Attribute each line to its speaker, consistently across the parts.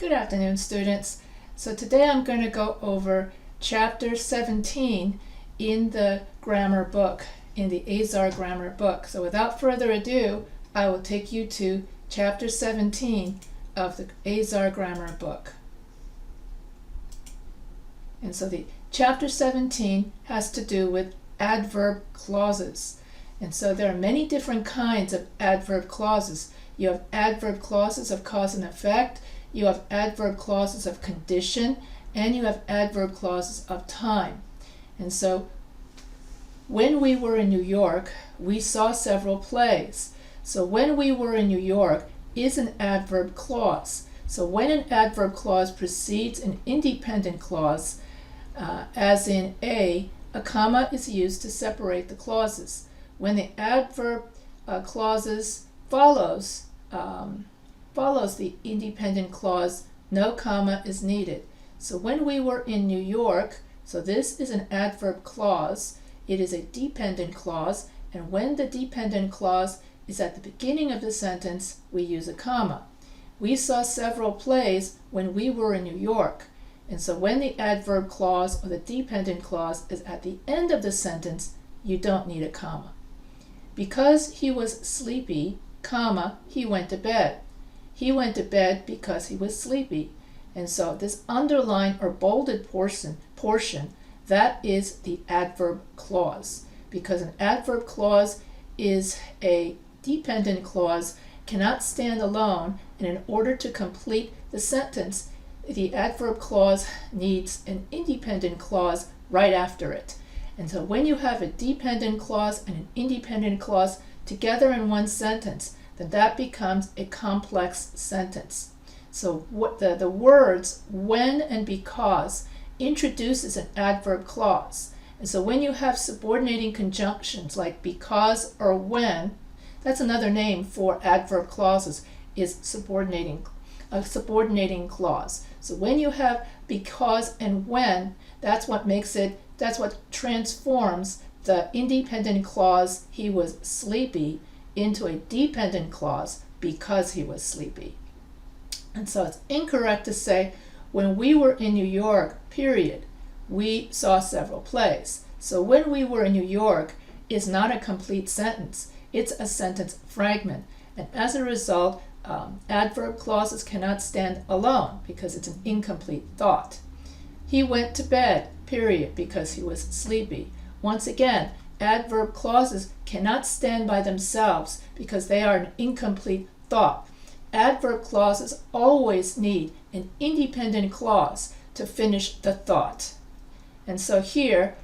Speaker 1: Good afternoon, students. So today I'm going to go over chapter 17 in the grammar book, in the Azar grammar book. So without further ado, I will take you to chapter 17 of the Azar grammar book. And so the chapter 17 has to do with adverb clauses. And so there are many different kinds of adverb clauses. You have adverb clauses of cause and effect, you have adverb clauses of condition, and you have adverb clauses of time. And so when we were in New York, we saw several plays. So when we were in New York is an adverb clause. So when an adverb clause precedes an independent clause, as in a comma is used to separate the clauses. When the adverb clauses follows the independent clause, no comma is needed. So when we were in New York, so this is an adverb clause. It is a dependent clause, and when the dependent clause is at the beginning of the sentence, we use a comma. We saw several plays when we were in New York, and so when the adverb clause or the dependent clause is at the end of the sentence, you don't need a comma. Because he was sleepy, comma, he went to bed. He went to bed because he was sleepy. And so this underlined or bolded portion, that is the adverb clause. Because an adverb clause is a dependent clause, cannot stand alone, and in order to complete the sentence, the adverb clause needs an independent clause right after it. And so when you have a dependent clause and an independent clause together in one sentence, then that becomes a complex sentence. So what the words when and because introduces an adverb clause. And so when you have subordinating conjunctions like because or when, that's another name for adverb clauses, is a subordinating clause. So when you have because and when, that's what transforms the independent clause he was sleepy into a dependent clause because he was sleepy. And so it's incorrect to say when we were in New York, period, we saw several plays. So when we were in New York is not a complete sentence. It's a sentence fragment. And as a result, adverb clauses cannot stand alone because it's an incomplete thought. He went to bed, period, because he was sleepy. Once again, adverb clauses cannot stand by themselves because they are an incomplete thought. Adverb clauses always need an independent clause to finish the thought. And so here,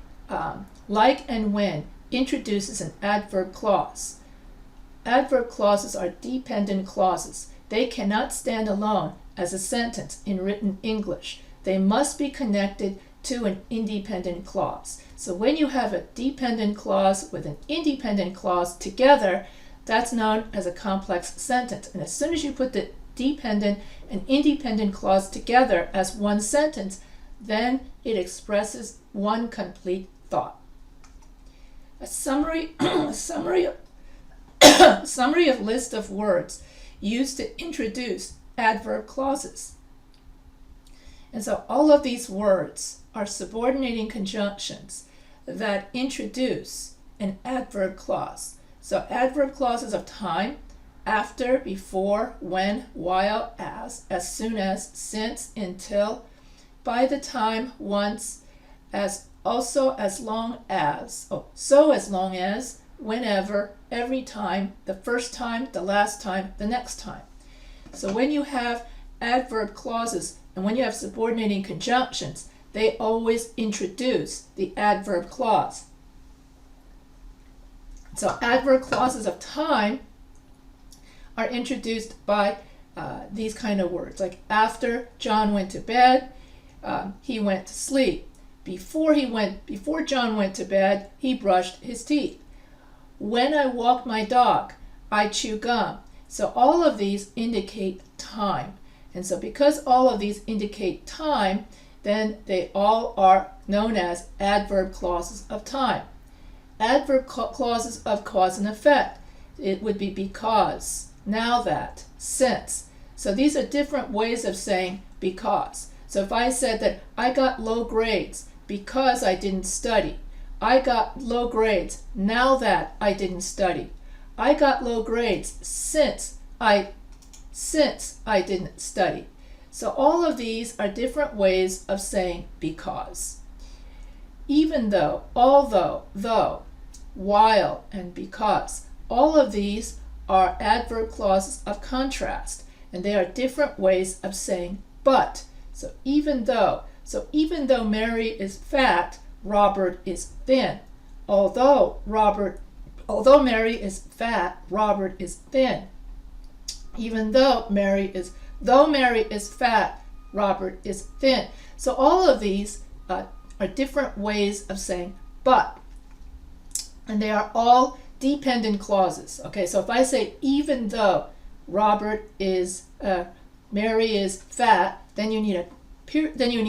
Speaker 1: like and when introduces an adverb clause. Adverb clauses are dependent clauses. They cannot stand alone as a sentence in written English. They must be connected to an independent clause. So when you have a dependent clause with an independent clause together, that's known as a complex sentence. And as soon as you put the dependent and independent clause together as one sentence, then it expresses one complete thought. A summary of list of words used to introduce adverb clauses. And so all of these words are subordinating conjunctions that introduce an adverb clause. So adverb clauses of time, after, before, when, while, as soon as, since, until, by the time, once, as, also, as long as, so as long as, whenever, every time, the first time, the last time, the next time. So when you have adverb clauses and when you have subordinating conjunctions, they always introduce the adverb clause. So adverb clauses of time are introduced by these kind of words, like after John went to bed, he went to sleep. Before John went to bed, he brushed his teeth. When I walk my dog, I chew gum. So all of these indicate time. And so because all of these indicate time, then they all are known as adverb clauses of time. Adverb clauses of cause and effect. It would be because, now that, since. So these are different ways of saying because. So if I said that I got low grades because I didn't study, I got low grades now that I didn't study, I got low grades since I didn't study. So all of these are different ways of saying because. Even though, although, though, while, and because, all of these are adverb clauses of contrast, and they are different ways of saying but. So even though Mary is fat, Robert is thin. Although Mary is fat, Robert is thin. Even though Mary is fat, Robert is thin. So all of these are different ways of saying but, and they are all dependent clauses. Okay, so if I say even though Mary is fat, then you need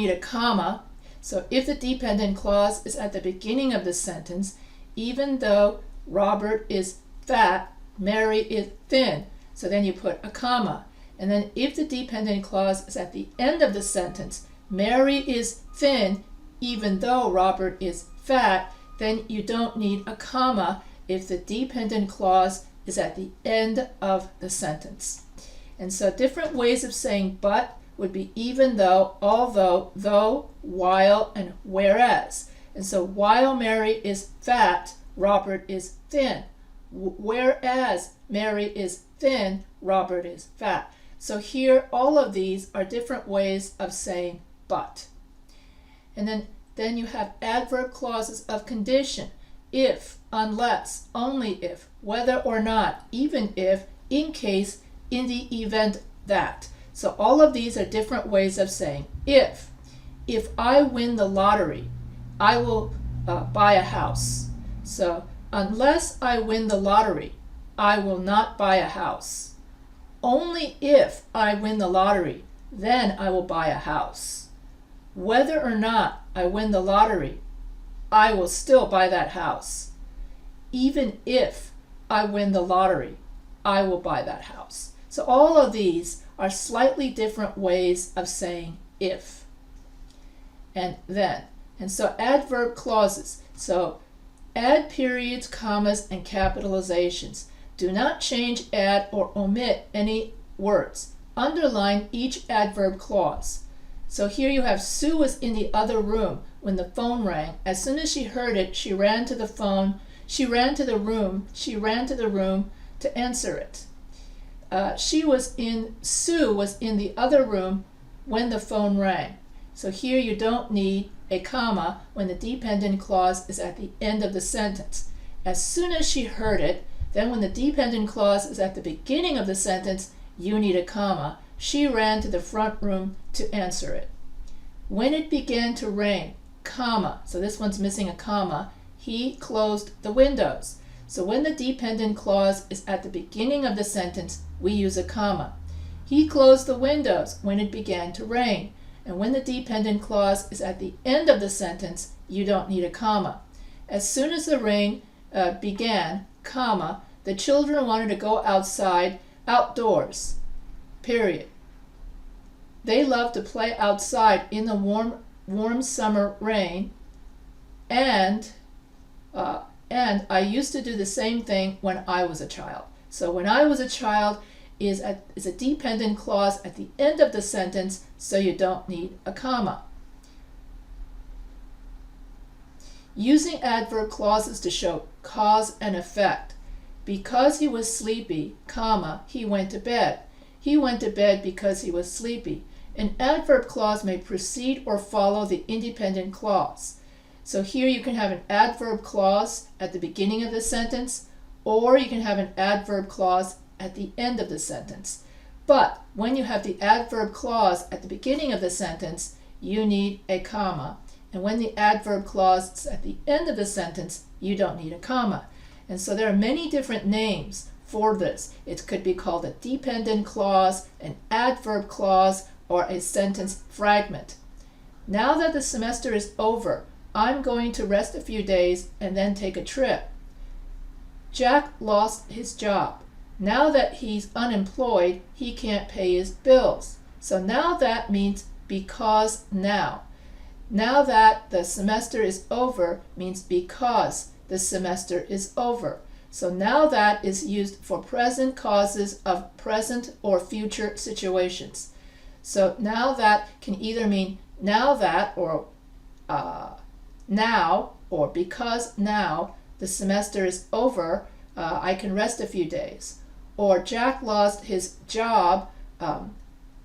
Speaker 1: a comma. So if the dependent clause is at the beginning of the sentence, even though Robert is fat, Mary is thin. So then you put a comma. And then if the dependent clause is at the end of the sentence, Mary is thin even though Robert is fat, then you don't need a comma if the dependent clause is at the end of the sentence. And so different ways of saying but would be even though, although, though, while, and whereas. And so while Mary is fat, Robert is thin. Whereas Mary is thin, Robert is fat. So here, all of these are different ways of saying but. And then you have adverb clauses of condition. If, unless, only if, whether or not, even if, in case, in the event that. So all of these are different ways of saying if. If I win the lottery, I will buy a house. So unless I win the lottery, I will not buy a house. Only if I win the lottery, then I will buy a house. Whether or not I win the lottery, I will still buy that house. Even if I win the lottery, I will buy that house. So all of these are slightly different ways of saying if and then. And so adverb clauses. So add periods, commas, and capitalizations. Do not change, add, or omit any words. Underline each adverb clause. So here you have Sue was in the other room when the phone rang. As soon as she heard it, she ran to the room to answer it. Sue was in the other room when the phone rang. So here you don't need a comma when the dependent clause is at the end of the sentence. As soon as she heard it, then when the dependent clause is at the beginning of the sentence, you need a comma. She ran to the front room to answer it. When it began to rain, comma, so this one's missing a comma, he closed the windows. So when the dependent clause is at the beginning of the sentence, we use a comma. He closed the windows when it began to rain. And when the dependent clause is at the end of the sentence, you don't need a comma. As soon as the rain began, comma, the children wanted to go outdoors, period. They love to play outside in the warm summer rain, and I used to do the same thing when I was a child. So when I was a child is a dependent clause at the end of the sentence, so you don't need a comma. Using adverb clauses to show cause and effect. Because he was sleepy, comma, he went to bed. He went to bed because he was sleepy. An adverb clause may precede or follow the independent clause. So here you can have an adverb clause at the beginning of the sentence, or you can have an adverb clause at the end of the sentence. But when you have the adverb clause at the beginning of the sentence, you need a comma. And when the adverb clause is at the end of the sentence, you don't need a comma. And so there are many different names for this. It could be called a dependent clause, an adverb clause, or a sentence fragment. Now that the semester is over, I'm going to rest a few days and then take a trip. Jack lost his job. Now that he's unemployed, he can't pay his bills. So now that means because now. Now that the semester is over means because the semester is over. So now that is used for present causes of present or future situations. So now that can either mean now that or now, or because now the semester is over, I can rest a few days. Or Jack lost his job,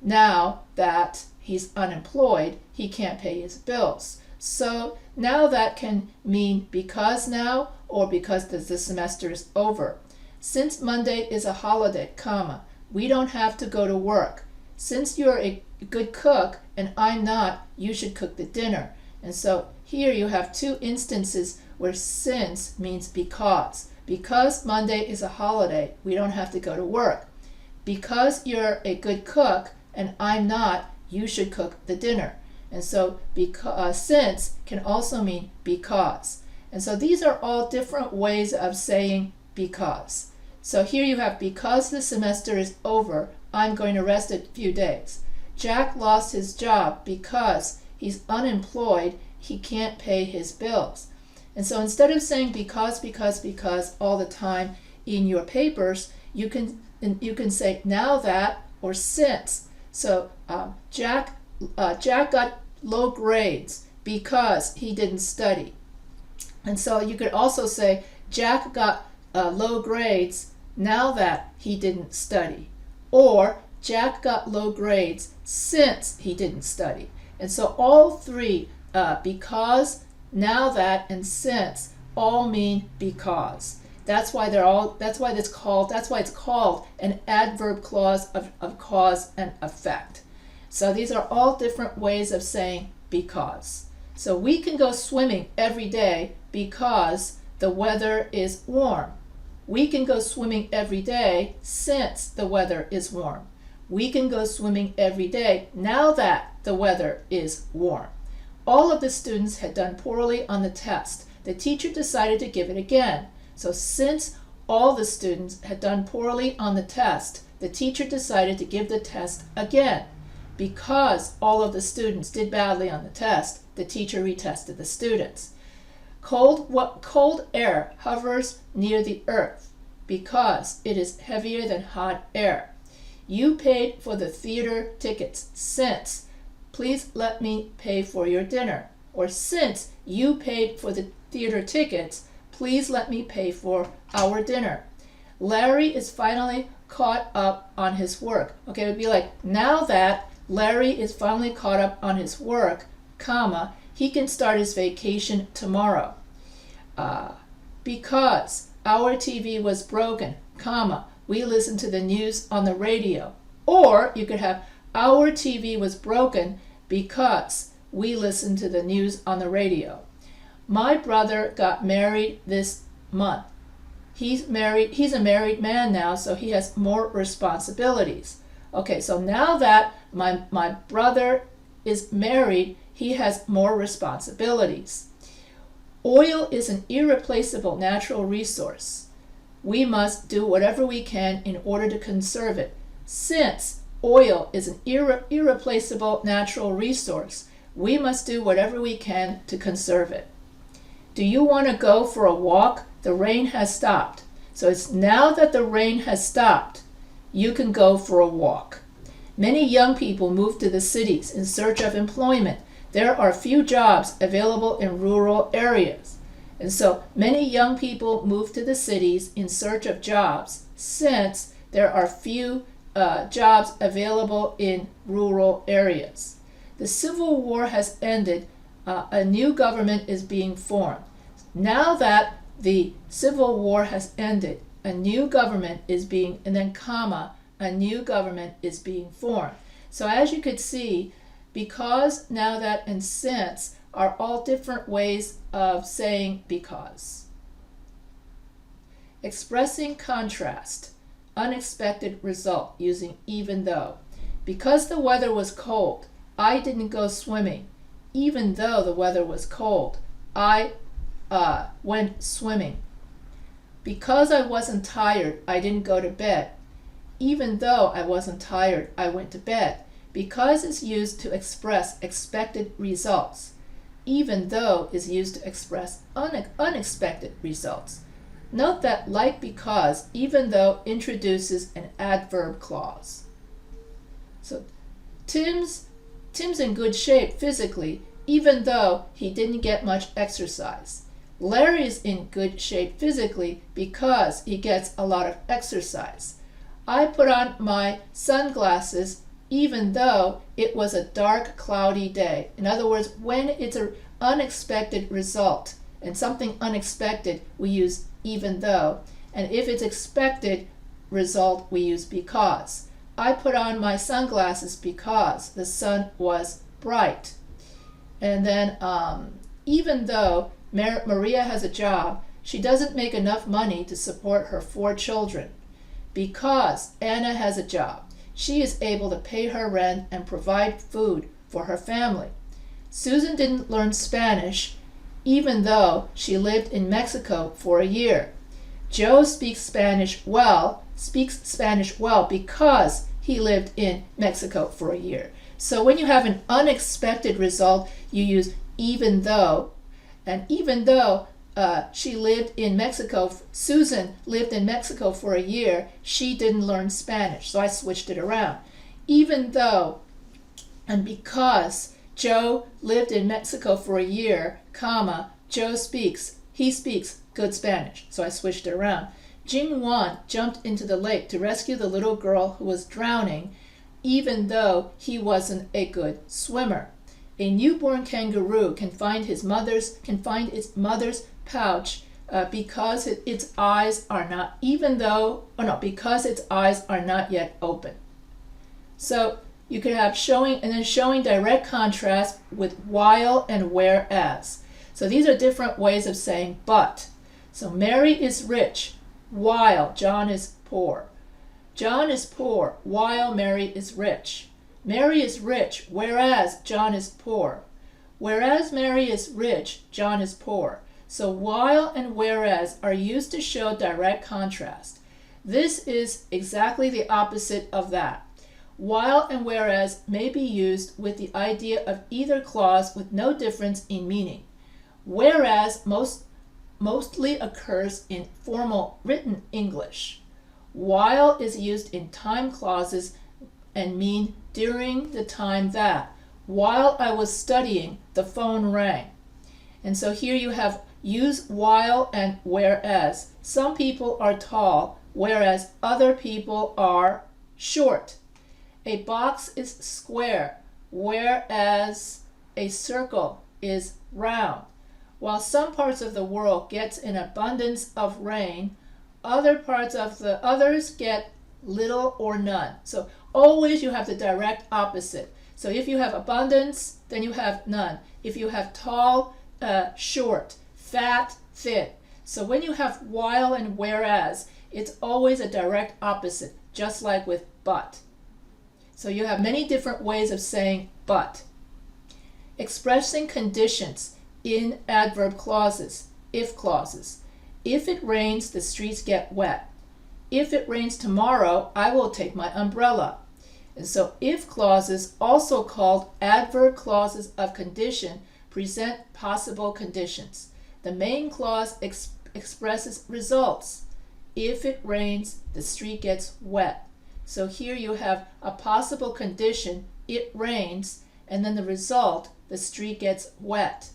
Speaker 1: now that he's unemployed, he can't pay his bills. So now that can mean because now or because the semester is over. Since Monday is a holiday, comma, we don't have to go to work. Since you're a good cook and I'm not, you should cook the dinner. And so here you have two instances where since means because. Because Monday is a holiday, we don't have to go to work. Because you're a good cook and I'm not, you should cook the dinner. And so because, since can also mean because. And so these are all different ways of saying because. So here you have because the semester is over, I'm going to rest a few days. Jack lost his job because he's unemployed, he can't pay his bills. And so instead of saying because all the time in your papers, you can say now that or since. So Jack got low grades because he didn't study. And so you could also say Jack got low grades now that he didn't study. Or Jack got low grades since he didn't study. And so all three, because, now that, and since, all mean because. That's why it's called an adverb clause of cause and effect. So these are all different ways of saying because. So we can go swimming every day because the weather is warm. We can go swimming every day since the weather is warm. We can go swimming every day now that the weather is warm. All of the students had done poorly on the test. The teacher decided to give it again. So since all the students had done poorly on the test, the teacher decided to give the test again. Because all of the students did badly on the test, the teacher retested the students. Cold air hovers near the earth because it is heavier than hot air. You paid for the theater tickets since. Please let me pay for your dinner. Or since you paid for the theater tickets, please let me pay for our dinner. Larry is finally caught up on his work. Okay, it would be like, now that Larry is finally caught up on his work, comma, he can start his vacation tomorrow. Because our TV was broken, comma, we listened to the news on the radio. Or you could have, our TV was broken because we listened to the news on the radio. My brother got married this month. He's a married man now, so he has more responsibilities. Okay, so now that my brother is married, he has more responsibilities. Oil is an irreplaceable natural resource. We must do whatever we can in order to conserve it. Since oil is an irreplaceable natural resource, we must do whatever we can to conserve it. Do you want to go for a walk? The rain has stopped. So it's now that the rain has stopped, you can go for a walk. Many young people move to the cities in search of employment. There are few jobs available in rural areas. And so many young people move to the cities in search of jobs since there are few jobs available in rural areas. The Civil War has ended. A new government is being formed. Now that the Civil War has ended, a new government is being, and then comma, a new government is being formed. So as you could see, because, now that, and since are all different ways of saying because. Expressing contrast, unexpected result using even though. Because the weather was cold, I didn't go swimming. Even though the weather was cold, I went swimming. Because I wasn't tired, I didn't go to bed. Even though I wasn't tired, I went to bed. Because is used to express expected results. Even though is used to express unexpected results. Note that like because, even though introduces an adverb clause. So Tim's in good shape physically, even though he didn't get much exercise. Larry's in good shape physically because he gets a lot of exercise. I put on my sunglasses even though it was a dark, cloudy day. In other words, when it's an unexpected result and something unexpected, we use even though. And if it's expected result, we use because. I put on my sunglasses because the sun was bright. And then even though Maria has a job, she doesn't make enough money to support her 4 children. Because Anna has a job, she is able to pay her rent and provide food for her family. Susan didn't learn Spanish, even though she lived in Mexico for a year. Joe speaks Spanish well because he lived in Mexico for a year. So when you have an unexpected result, you use even though. And even though she lived in Mexico, Susan lived in Mexico for a year, she didn't learn Spanish. So I switched it around. Even though and because Joe lived in Mexico for a year, he speaks good Spanish. So I switched it around. Jing Wan jumped into the lake to rescue the little girl who was drowning, even though he wasn't a good swimmer. A newborn kangaroo can find its mother's pouch because its eyes are not yet open. So you could have showing direct contrast with while and whereas. So these are different ways of saying but. So Mary is rich while John is poor. John is poor while Mary is rich. Mary is rich, whereas John is poor. Whereas Mary is rich, John is poor. So while and whereas are used to show direct contrast. This is exactly the opposite of that. While and whereas may be used with the idea of either clause with no difference in meaning. Whereas mostly occurs in formal written English. While is used in time clauses and mean during the time that. While I was studying, the phone rang. And so here you have use while and whereas. Some people are tall, whereas other people are short. A box is square, whereas a circle is round. While some parts of the world gets an abundance of rain, others get little or none. So always you have the direct opposite. So if you have abundance, then you have none. If you have tall, short, fat, thin. So when you have while and whereas, it's always a direct opposite, just like with but. So you have many different ways of saying but. Expressing conditions in adverb clauses, if clauses. If it rains, the streets get wet. If it rains tomorrow, I will take my umbrella. And so if clauses, also called adverb clauses of condition, present possible conditions. The main clause expresses results. If it rains, the street gets wet. So here you have a possible condition, it rains, and then the result, the street gets wet.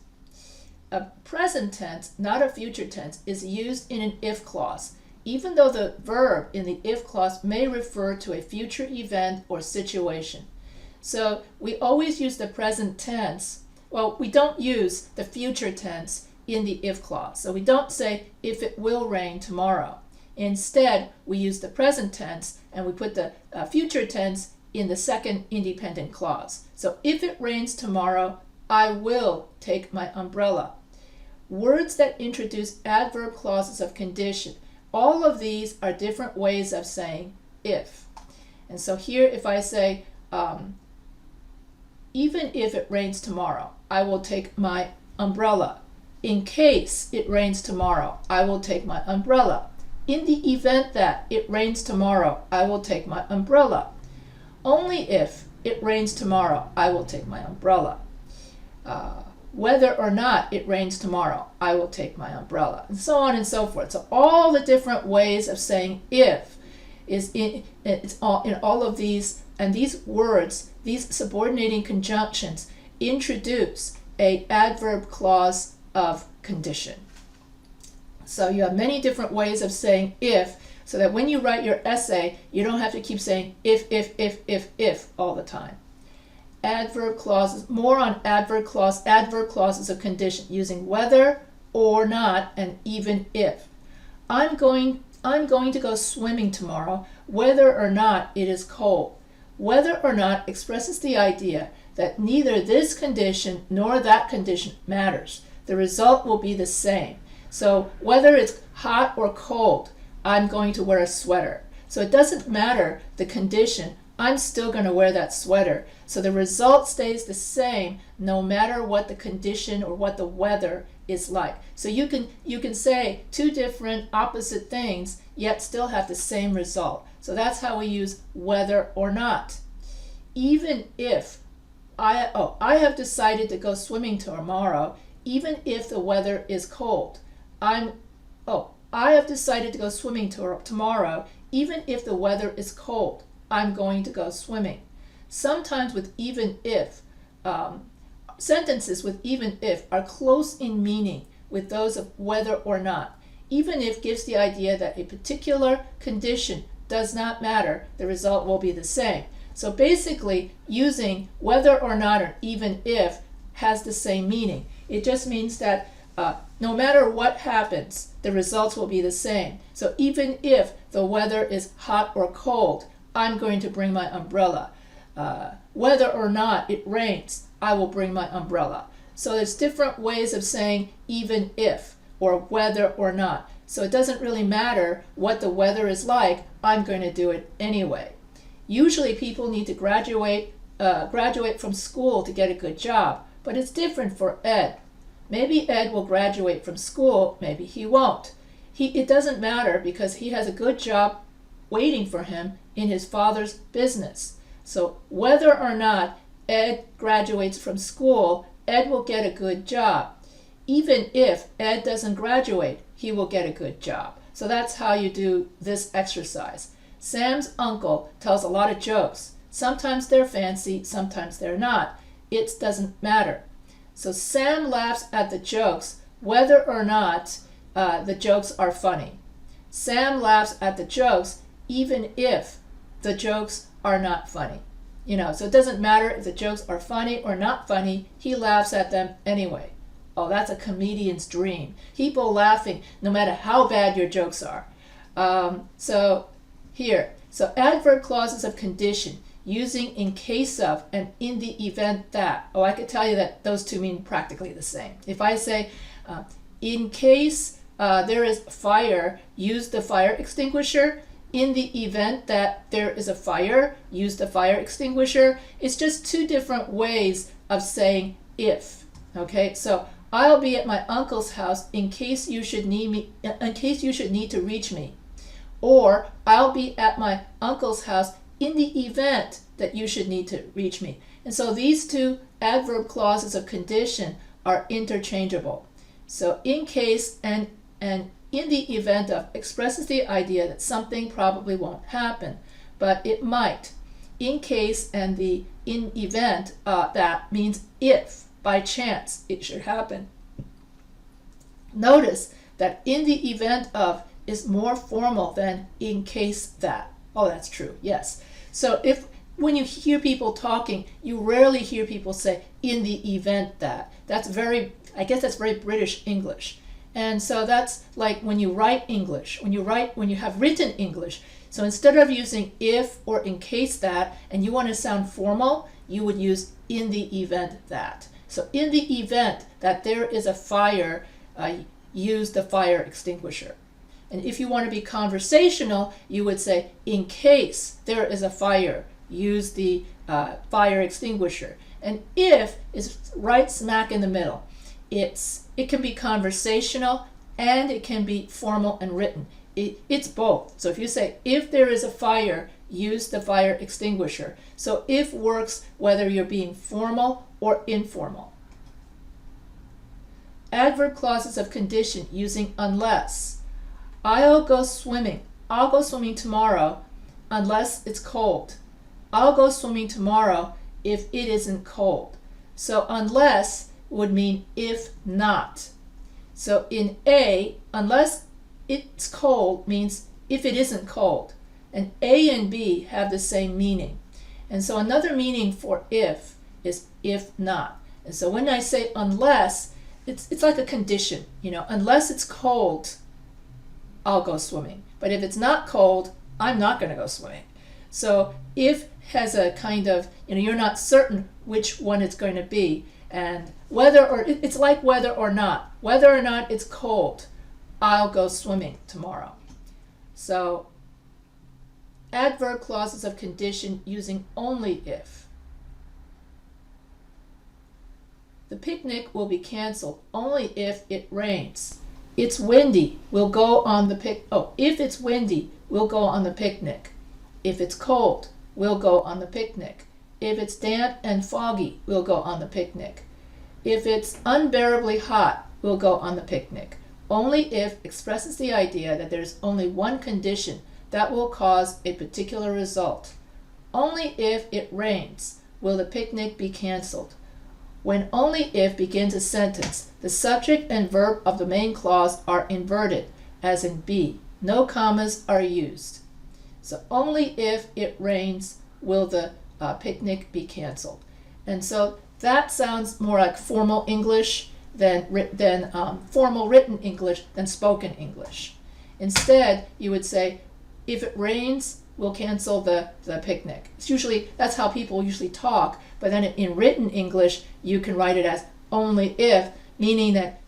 Speaker 1: A present tense, not a future tense, is used in an if clause, even though the verb in the if clause may refer to a future event or situation. So we always use the present tense. Well, we don't use the future tense in the if clause. So we don't say if it will rain tomorrow. Instead, we use the present tense and we put the future tense in the second independent clause. So if it rains tomorrow, I will take my umbrella. Words that introduce adverb clauses of condition. All of these are different ways of saying if. And so here if I say, even if it rains tomorrow, I will take my umbrella. In case it rains tomorrow, I will take my umbrella. In the event that it rains tomorrow, I will take my umbrella. Only if it rains tomorrow, I will take my umbrella. Whether or not it rains tomorrow, I will take my umbrella, and so on and so forth. So all the different ways of saying if it's all in all of these, and these words, these subordinating conjunctions, introduce a adverb clause of condition. So you have many different ways of saying if, so that when you write your essay, you don't have to keep saying if all the time. Adverb clauses, more on adverb clauses of condition, using whether or not and even if. I'm going to go swimming tomorrow, whether or not it is cold. Whether or not expresses the idea that neither this condition nor that condition matters. The result will be the same. So whether it's hot or cold, I'm going to wear a sweater. So it doesn't matter the condition, I'm still going to wear that sweater. So the result stays the same no matter what the condition or what the weather is like. So you can say two different opposite things yet still have the same result. So that's how we use whether or not. Even if I have decided to go swimming tomorrow, even if the weather is cold. I have decided to go swimming tomorrow, even if the weather is cold. I'm going to go swimming. Sometimes with even if, sentences with even if are close in meaning with those of whether or not. Even if gives the idea that a particular condition does not matter, the result will be the same. So basically, using whether or not or even if has the same meaning. It just means that no matter what happens, the results will be the same. So even if the weather is hot or cold, I'm going to bring my umbrella. Whether or not it rains, I will bring my umbrella. So there's different ways of saying even if or whether or not. So it doesn't really matter what the weather is like, I'm going to do it anyway. Usually people need to graduate from school to get a good job, but it's different for Ed. Maybe Ed will graduate from school, maybe he won't. It doesn't matter because he has a good job waiting for him in his father's business. So whether or not Ed graduates from school, Ed will get a good job. Even if Ed doesn't graduate, he will get a good job. So that's how you do this exercise. Sam's uncle tells a lot of jokes. Sometimes they're fancy, sometimes they're not. It doesn't matter. So Sam laughs at the jokes whether or not the jokes are funny. Sam laughs at the jokes even if the jokes are not funny. So it doesn't matter if the jokes are funny or not funny, he laughs at them anyway. Oh, that's a comedian's dream. People laughing no matter how bad your jokes are. So adverb clauses of condition, using in case of and in the event that. I could tell you that those two mean practically the same. If I say, in case there is fire, use the fire extinguisher. In the event that there is a fire, use the fire extinguisher. It's just two different ways of saying if. Okay, so I'll be at my uncle's house in case you should need me, in case you should need to reach me. Or I'll be at my uncle's house in the event that you should need to reach me. And so these two adverb clauses of condition are interchangeable. So in case and in the event of expresses the idea that something probably won't happen, but it might. In case and the in event that means if by chance it should happen. Notice that in the event of is more formal than in case that. Oh, that's true, yes. So when you hear people talking, you rarely hear people say in the event that. I guess that's very British English. And so that's like when you write English, when you have written English. So instead of using if or in case that, and you want to sound formal, you would use in the event that. So in the event that there is a fire, use the fire extinguisher. And if you want to be conversational, you would say in case there is a fire, use the fire extinguisher. And if is right smack in the middle. It can be conversational and it can be formal and written. it's both. So if you say, if there is a fire, use the fire extinguisher. So if works whether you're being formal or informal. Adverb clauses of condition using unless. I'll go swimming. I'll go swimming tomorrow unless it's cold. I'll go swimming tomorrow if it isn't cold. So unless would mean if not. So in A, unless it's cold means if it isn't cold. And A and B have the same meaning. And so another meaning for if is if not. And so when I say unless, it's like a condition. Unless it's cold, I'll go swimming. But if it's not cold, I'm not going to go swimming. So if has a kind of, you're not certain which one it's going to be. And it's like whether or not. Whether or not it's cold, I'll go swimming tomorrow. So adverb clauses of condition using only if. The picnic will be canceled only if it rains. It's windy, we'll go on the if it's windy, we'll go on the picnic. If it's cold, we'll go on the picnic. If it's damp and foggy, we'll go on the picnic. If it's unbearably hot, we'll go on the picnic. Only if expresses the idea that there's only one condition that will cause a particular result. Only if it rains will the picnic be canceled. When only if begins a sentence, the subject and verb of the main clause are inverted, as in B. No commas are used. So only if it rains will the picnic be canceled. And so that sounds more like formal English than formal written English than spoken English. Instead, you would say, if it rains, we'll cancel the picnic. That's how people usually talk, but then in written English, you can write it as only if, meaning that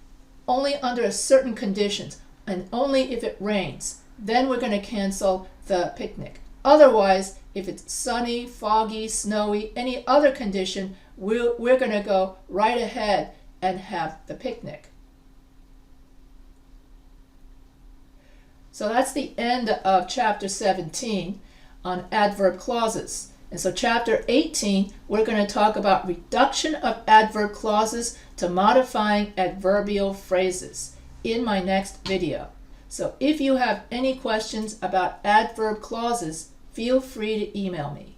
Speaker 1: only under certain conditions and only if it rains, then we're going to cancel the picnic. Otherwise, if it's sunny, foggy, snowy, any other condition, we're going to go right ahead and have the picnic. So that's the end of chapter 17 on adverb clauses. And so chapter 18, we're going to talk about reduction of adverb clauses to modifying adverbial phrases in my next video. So if you have any questions about adverb clauses, feel free to email me.